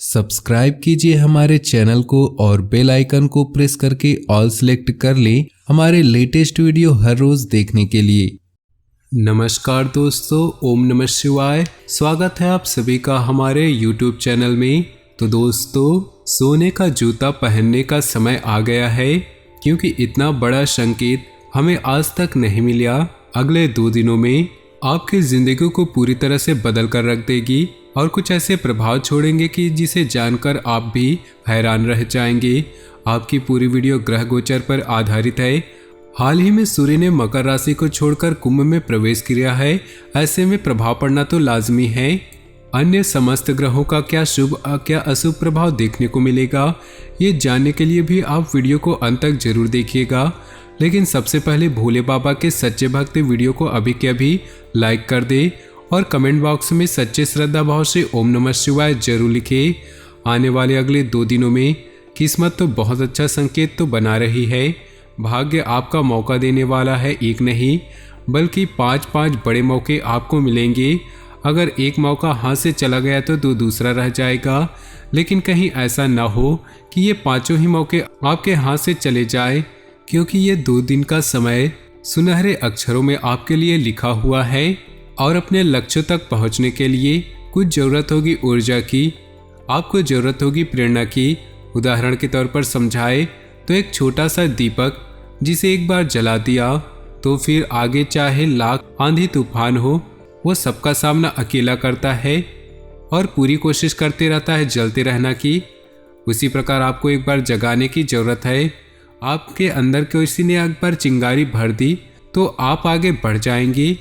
Subscribe कीजिए हमारे channel को और बेल आइकन को प्रेस करके ऑल सेलेक्ट कर लें हमारे लेटेस्ट वीडियो हर रोज देखने के लिए। नमस्कार दोस्तों, ओम नमः शिवाय। स्वागत है आप सभी का हमारे YouTube चैनल में। तो दोस्तों, सोने का जूता पहनने का समय आ गया है, क्योंकि इतना बड़ा संकेत हमें आज तक नहीं मिला। अगले 2 दिनों में आपकी जिंदगी को पूरी तरह से बदल कर रख देगी और कुछ ऐसे प्रभाव छोड़ेंगे कि जिसे जानकर आप भी हैरान रह जाएंगे। आपकी पूरी वीडियो ग्रह गोचर पर आधारित है। हाल ही में सूर्य ने मकर राशि को छोड़कर कुंभ में प्रवेश किया है। ऐसे में प्रभाव पड़ना तो लाजमी है। अन्य समस्त ग्रहों का क्या शुभ क्या अशुभ प्रभाव देखने को मिलेगा, ये जानने के लिए भी आप वीडियो को अंत तक जरूर देखिएगा। लेकिन सबसे पहले भोले बाबा के सच्चे भक्त वीडियो को अभी के अभी लाइक कर दे और कमेंट बॉक्स में सच्चे श्रद्धा भाव से ओम नमः शिवाय जरूर लिखे। आने वाले अगले 2 दिनों में किस्मत तो बहुत अच्छा संकेत तो बना रही है। भाग्य आपका मौका देने वाला है, एक नहीं बल्कि 5 बड़े मौके आपको मिलेंगे। अगर एक मौका हाथ से चला गया तो दूसरा रह जाएगा, लेकिन कहीं ऐसा ना हो कि ये 5 ही मौके आपके हाथ से चले जाए, क्योंकि ये 2 दिन का समय सुनहरे अक्षरों में आपके लिए लिखा हुआ है। और अपने लक्ष्य तक पहुंचने के लिए कुछ जरूरत होगी ऊर्जा की, आपको जरूरत होगी प्रेरणा की। उदाहरण के तौर पर समझाए तो एक छोटा सा दीपक जिसे एक बार जला दिया तो फिर आगे चाहे लाख आंधी तूफान हो, वो सबका सामना अकेला करता है और पूरी कोशिश करते रहता है जलते रहना की। उसी प्रकार आपको एक बार जगाने की जरूरत है। आपके अंदर किसी ने एक बार चिंगारी भर दी तो आप आगे बढ़ जाएंगे।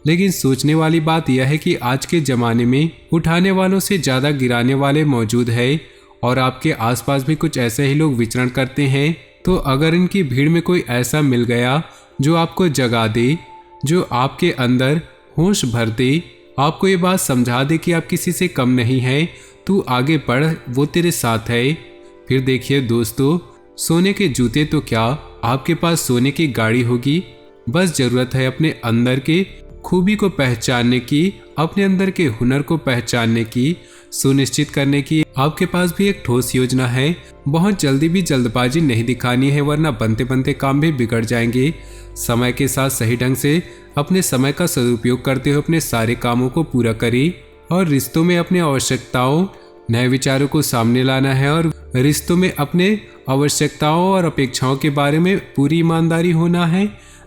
लेकिन सोचने वाली बात यह है कि आज के ज़माने में उठाने वालों से ज़्यादा गिराने वाले मौजूद है और आपके आसपास भी कुछ ऐसे ही लोग विचरण करते हैं। तो अगर इनकी भीड़ में कोई ऐसा मिल गया जो आपको जगा दे, जो आपके अंदर होश भर दे, आपको ये बात समझा दे कि आप किसी से कम नहीं है, तू आगे बढ़, वो तेरे साथ है। फिर देखिए दोस्तों, सोने के जूते तो क्या, आपके पास सोने की गाड़ी होगी। बस ज़रूरत है अपने अंदर के खूबी को पहचानने की, अपने अंदर के हुनर को पहचानने की, सुनिश्चित करने की। आपके पास भी एक ठोस योजना है। बहुत जल्दी भी जल्दबाजी नहीं दिखानी है, वरना बनते बनते काम भी बिगड़ जाएंगे। समय के साथ सही ढंग से अपने समय का सदुपयोग करते हुए अपने सारे कामों को पूरा करें और रिश्तों में अपनी आवश्यकताओं, नए विचारों को सामने लाना है और रिश्तों में अपने आवश्यकताओं और अपेक्षाओं के बारे में पूरी ईमानदारी होना है।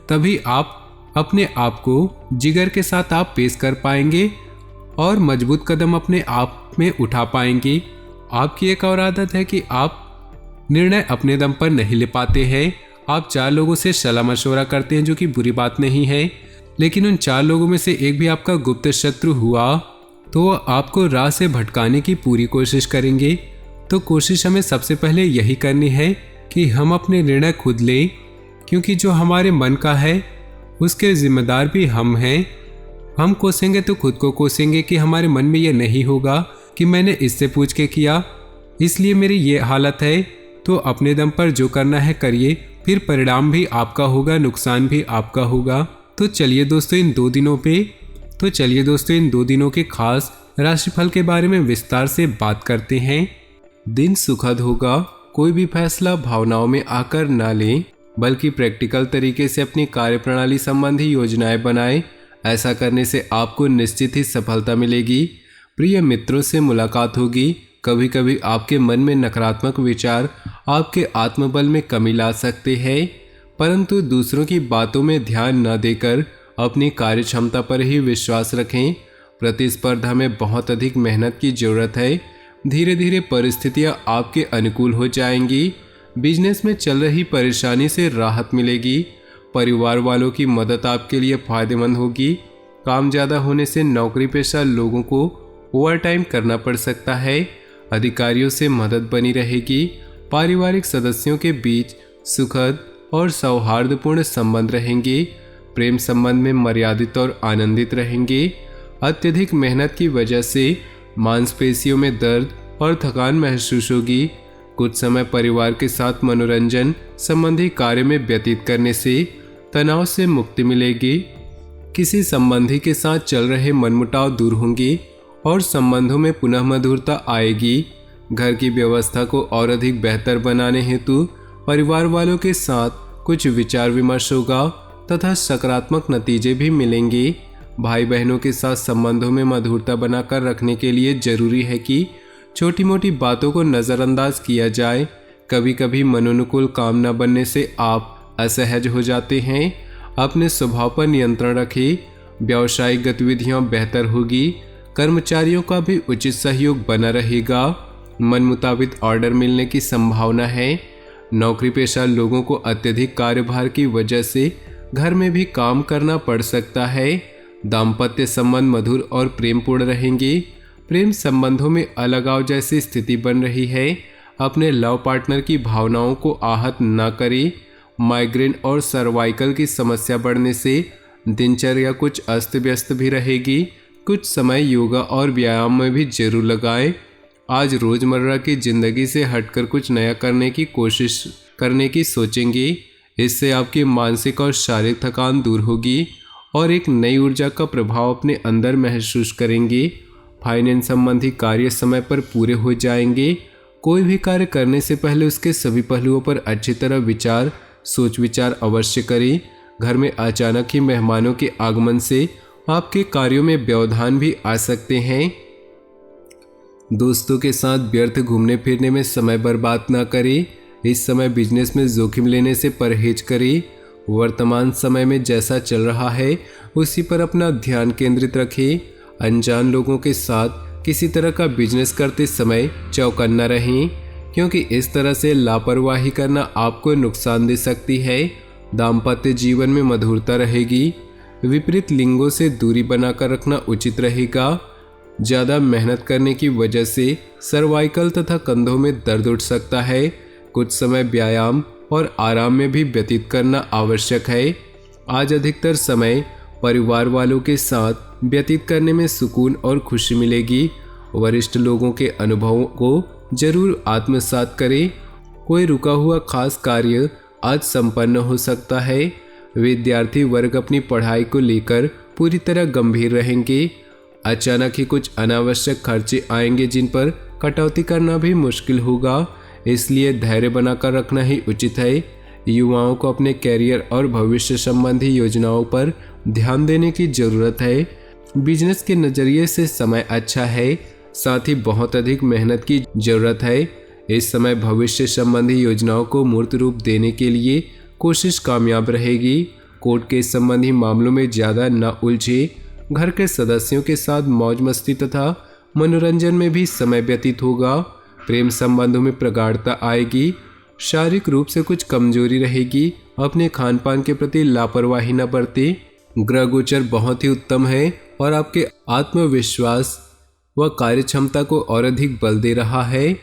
तभी आप अपने आप को जिगर के साथ आप पेश कर पाएंगे और मजबूत कदम अपने आप में उठा पाएंगे। आपकी एक और आदत है कि आप निर्णय अपने दम पर नहीं ले पाते हैं। आप 4 लोगों से सलाह मशवरा करते हैं, जो कि बुरी बात नहीं है, लेकिन उन 4 लोगों में से एक भी आपका गुप्त शत्रु हुआ तो आपको राह से भटकाने की पूरी कोशिश करेंगे। तो कोशिश हमें सबसे पहले यही करनी है कि हम अपने निर्णय खुद लें, क्योंकि जो हमारे मन का है उसके जिम्मेदार भी हम हैं। हम कोसेंगे तो खुद को कोसेंगे कि हमारे मन में यह नहीं होगा कि मैंने इससे पूछ के किया, इसलिए मेरी ये हालत है। तो अपने दम पर जो करना है करिए, फिर परिणाम भी आपका होगा, नुकसान भी आपका होगा। तो चलिए दोस्तों इन 2 दिनों के खास राशिफल के बारे में विस्तार से बात करते हैं। दिन सुखद होगा। कोई भी फैसला भावनाओं में आकर ना लें, बल्कि प्रैक्टिकल तरीके से अपनी कार्यप्रणाली संबंधी योजनाएं बनाएं। ऐसा करने से आपको निश्चित ही सफलता मिलेगी। प्रिय मित्रों से मुलाकात होगी। कभी कभी आपके मन में नकारात्मक विचार आपके आत्मबल में कमी ला सकते हैं, परंतु दूसरों की बातों में ध्यान न देकर अपनी कार्य क्षमता पर ही विश्वास रखें। प्रतिस्पर्धा में बहुत अधिक मेहनत की जरूरत है। धीरे धीरे परिस्थितियां आपके अनुकूल हो जाएंगी। बिजनेस में चल रही परेशानी से राहत मिलेगी। परिवार वालों की मदद आपके लिए फायदेमंद होगी। काम ज़्यादा होने से नौकरी पेशा लोगों को ओवरटाइम करना पड़ सकता है। अधिकारियों से मदद बनी रहेगी। पारिवारिक सदस्यों के बीच सुखद और सौहार्दपूर्ण संबंध रहेंगे। प्रेम संबंध में मर्यादित और आनंदित रहेंगे। अत्यधिक मेहनत की वजह से मांसपेशियों में दर्द और थकान महसूस होगी। कुछ समय परिवार के साथ मनोरंजन संबंधी कार्य में व्यतीत करने से तनाव से मुक्ति मिलेगी। किसी संबंधी के साथ चल रहे मनमुटाव दूर होंगे और संबंधों में पुनः मधुरता आएगी। घर की व्यवस्था को और अधिक बेहतर बनाने हेतु परिवार वालों के साथ कुछ विचार विमर्श होगा तथा सकारात्मक नतीजे भी मिलेंगे। भाई बहनों के साथ संबंधों में मधुरता बनाकर रखने के लिए जरूरी है कि छोटी मोटी बातों को नज़रअंदाज किया जाए। कभी कभी मनोनुकूल काम न बनने से आप असहज हो जाते हैं। अपने स्वभाव पर नियंत्रण रखें। व्यावसायिक गतिविधियां बेहतर होगी। कर्मचारियों का भी उचित सहयोग बना रहेगा। मन मुताबिक ऑर्डर मिलने की संभावना है। नौकरी पेशा लोगों को अत्यधिक कार्यभार की वजह से घर में भी काम करना पड़ सकता है। दाम्पत्य संबंध मधुर और प्रेमपूर्ण रहेंगे। प्रेम संबंधों में अलगाव जैसी स्थिति बन रही है। अपने लव पार्टनर की भावनाओं को आहत न करें। माइग्रेन और सर्वाइकल की समस्या बढ़ने से दिनचर्या कुछ अस्त व्यस्त भी रहेगी। कुछ समय योगा और व्यायाम में भी जरूर लगाएं। आज रोजमर्रा की जिंदगी से हटकर कुछ नया करने की कोशिश करने की सोचेंगे। इससे आपकी मानसिक और शारीरिक थकान दूर होगी और एक नई ऊर्जा का प्रभाव अपने अंदर महसूस करेंगे। फाइनेंस संबंधी कार्य समय पर पूरे हो जाएंगे। कोई भी कार्य करने से पहले उसके सभी पहलुओं पर अच्छी तरह सोच विचार अवश्य करें। घर में अचानक ही मेहमानों के आगमन से आपके कार्यों में व्यवधान भी आ सकते हैं। दोस्तों के साथ व्यर्थ घूमने फिरने में समय बर्बाद न करें। इस समय बिजनेस में जोखिम लेने से परहेज करें। वर्तमान समय में जैसा चल रहा है उसी पर अपना ध्यान केंद्रित रखें। अनजान लोगों के साथ किसी तरह का बिजनेस करते समय चौकन्ना रहें, क्योंकि इस तरह से लापरवाही करना आपको नुकसान दे सकती है। दाम्पत्य जीवन में मधुरता रहेगी। विपरीत लिंगों से दूरी बनाकर रखना उचित रहेगा। ज़्यादा मेहनत करने की वजह से सर्वाइकल तथा कंधों में दर्द उठ सकता है। कुछ समय व्यायाम और आराम में भी व्यतीत करना आवश्यक है। आज अधिकतर समय परिवार वालों के साथ व्यतीत करने में सुकून और खुशी मिलेगी। वरिष्ठ लोगों के अनुभवों को जरूर आत्मसात करें। कोई रुका हुआ खास कार्य आज संपन्न हो सकता है। विद्यार्थी वर्ग अपनी पढ़ाई को लेकर पूरी तरह गंभीर रहेंगे। अचानक ही कुछ अनावश्यक खर्चे आएंगे जिन पर कटौती करना भी मुश्किल होगा, इसलिए धैर्य बनाकर रखना ही उचित है। युवाओं को अपने कैरियर और भविष्य संबंधी योजनाओं पर ध्यान देने की जरूरत है। बिजनेस के नज़रिए से समय अच्छा है, साथ ही बहुत अधिक मेहनत की जरूरत है। इस समय भविष्य संबंधी योजनाओं को मूर्त रूप देने के लिए कोशिश कामयाब रहेगी। कोर्ट के संबंधी मामलों में ज़्यादा न उलझे। घर के सदस्यों के साथ मौज मस्ती तथा मनोरंजन में भी समय व्यतीत होगा। प्रेम संबंधों में प्रगाढ़ता आएगी। शारीरिक रूप से कुछ कमजोरी रहेगी। अपने खान पान के प्रति लापरवाही न बरतें। ग्रह गोचर बहुत ही उत्तम है और आपके आत्मविश्वास व कार्यक्षमता को और अधिक बल दे रहा है।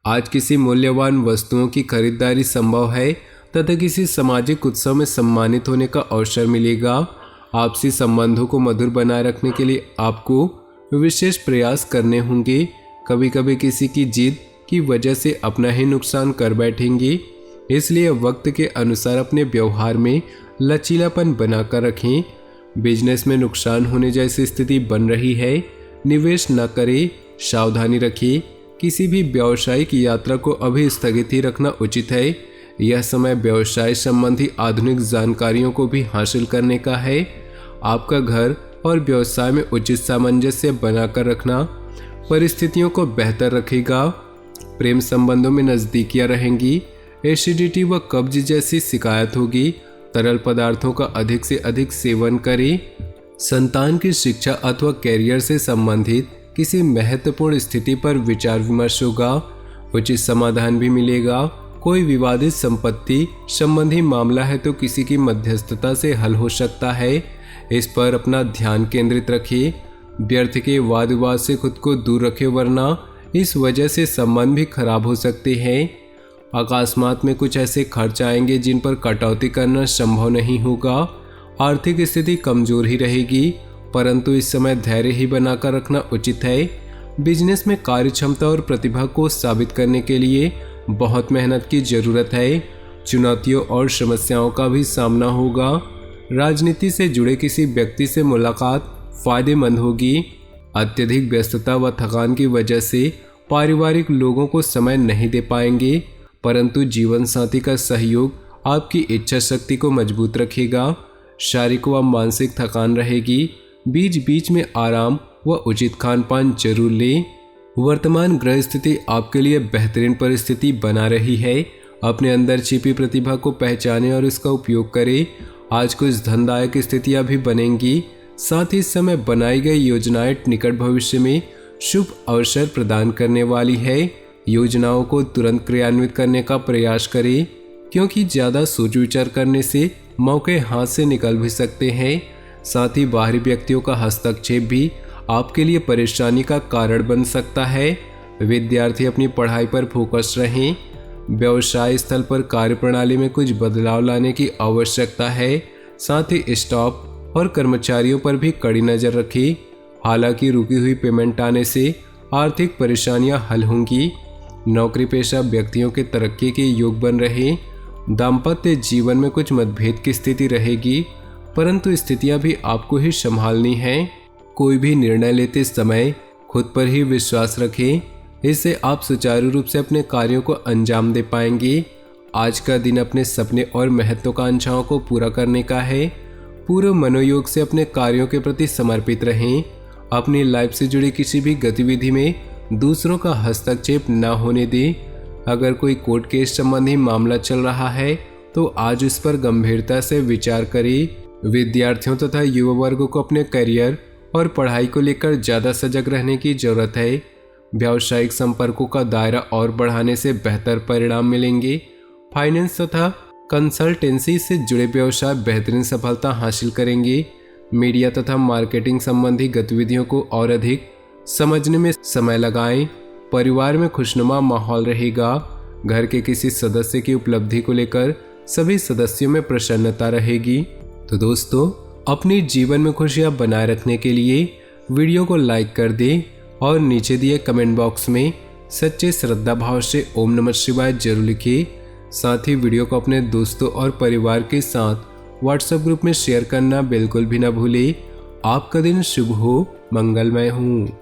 आज किसी मूल्यवान वस्तुओं की खरीदारी संभव है तथा किसी सामाजिक उत्सव में सम्मानित होने का अवसर मिलेगा। आपसी संबंधों को मधुर बनाए रखने के लिए आपको विशेष प्रयास करने होंगे। कभी कभी किसी की जिद की वजह से अपना ही नुकसान कर बैठेंगे, इसलिए वक्त के अनुसार अपने व्यवहार में लचीलापन बनाकर रखें। बिजनेस में नुकसान होने जैसी स्थिति बन रही है, निवेश न करें, सावधानी रखिए। किसी भी व्यावसायिक यात्रा को अभी स्थगित ही रखना उचित है। यह समय व्यवसाय संबंधी आधुनिक जानकारियों को भी हासिल करने का है। आपका घर और व्यवसाय में उचित सामंजस्य बनाकर रखना परिस्थितियों को बेहतर रखेगा। प्रेम संबंधों में नज़दीकियां रहेंगी। एसिडिटी व कब्ज जैसी शिकायत होगी। तरल पदार्थों का अधिक से अधिक सेवन करें। संतान की शिक्षा अथवा कैरियर से संबंधित किसी महत्वपूर्ण स्थिति पर विचार विमर्श होगा। उचित समाधान भी मिलेगा। कोई विवादित संपत्ति संबंधी मामला है तो किसी की मध्यस्थता से हल हो सकता है। इस पर अपना ध्यान केंद्रित रखिए। व्यर्थ के वाद विवाद से खुद को दूर रखें, वरना इस वजह से संबंध भी खराब हो सकते हैं। अकस्मात में कुछ ऐसे खर्च आएंगे जिन पर कटौती करना संभव नहीं होगा। आर्थिक स्थिति कमजोर ही रहेगी, परंतु इस समय धैर्य ही बनाकर रखना उचित है। बिजनेस में कार्यक्षमता और प्रतिभा को साबित करने के लिए बहुत मेहनत की जरूरत है। चुनौतियों और समस्याओं का भी सामना होगा। राजनीति से जुड़े किसी व्यक्ति से मुलाकात फायदेमंद होगी। अत्यधिक व्यस्तता व थकान की वजह से पारिवारिक लोगों को समय नहीं दे पाएंगे, परंतु जीवन साथी का सहयोग आपकी इच्छा शक्ति को मजबूत रखेगा। शारीरिक व मानसिक थकान रहेगी। बीच बीच में आराम व उचित खान पान जरूर लें। वर्तमान ग्रह स्थिति आपके लिए बेहतरीन परिस्थिति बना रही है। अपने अंदर छिपी प्रतिभा को पहचानें और इसका उपयोग करें। आज कुछ धनदायक स्थितियां भी बनेंगी। साथ ही इस समय बनाई गई योजनाएं निकट भविष्य में शुभ अवसर प्रदान करने वाली है। योजनाओं को तुरंत क्रियान्वित करने का प्रयास करें, क्योंकि ज़्यादा सोच विचार करने से मौके हाथ से निकल भी सकते हैं। साथ ही बाहरी व्यक्तियों का हस्तक्षेप भी आपके लिए परेशानी का कारण बन सकता है। विद्यार्थी अपनी पढ़ाई पर फोकस रहें। व्यवसाय स्थल पर कार्यप्रणाली में कुछ बदलाव लाने की आवश्यकता है। साथ ही स्टाफ और कर्मचारियों पर भी कड़ी नज़र रखें। हालांकि रुकी हुई पेमेंट आने से आर्थिक परेशानियां हल होंगी। नौकरी पेशा व्यक्तियों के तरक्की के योग बन रहे। दाम्पत्य जीवन में कुछ मतभेद की स्थिति रहेगी, परंतु स्थितियां भी आपको ही संभालनी हैं। कोई भी निर्णय लेते समय खुद पर ही विश्वास रखें, इससे आप सुचारू रूप से अपने कार्यों को अंजाम दे पाएंगे। आज का दिन अपने सपने और महत्वाकांक्षाओं को पूरा करने का है। पूरे मनोयोग से अपने कार्यों के प्रति समर्पित रहें। अपनी लाइफ से जुड़ी किसी भी गतिविधि में दूसरों का हस्तक्षेप न होने दें। अगर कोई कोर्ट केस संबंधी मामला चल रहा है तो आज उस पर गंभीरता से विचार करें। विद्यार्थियों तथा युवा वर्ग को अपने करियर और पढ़ाई को लेकर ज़्यादा सजग रहने की जरूरत है। व्यावसायिक संपर्कों का दायरा और बढ़ाने से बेहतर परिणाम मिलेंगे। फाइनेंस तथा कंसल्टेंसी से जुड़े व्यवसाय बेहतरीन सफलता हासिल करेंगे। मीडिया तथा मार्केटिंग संबंधी गतिविधियों को और अधिक समझने में समय लगाएं। परिवार में खुशनुमा माहौल रहेगा। घर के किसी सदस्य की उपलब्धि को लेकर सभी सदस्यों में प्रसन्नता रहेगी। तो दोस्तों, अपने जीवन में खुशियां बनाए रखने के लिए वीडियो को लाइक कर दें और नीचे दिए कमेंट बॉक्स में सच्चे श्रद्धा भाव से ओम नमः शिवाय जरूर लिखिए। साथ ही वीडियो को अपने दोस्तों और परिवार के साथ व्हाट्सएप ग्रुप में शेयर करना बिल्कुल भी ना भूलें। आपका दिन शुभ हो, मंगलमय हो।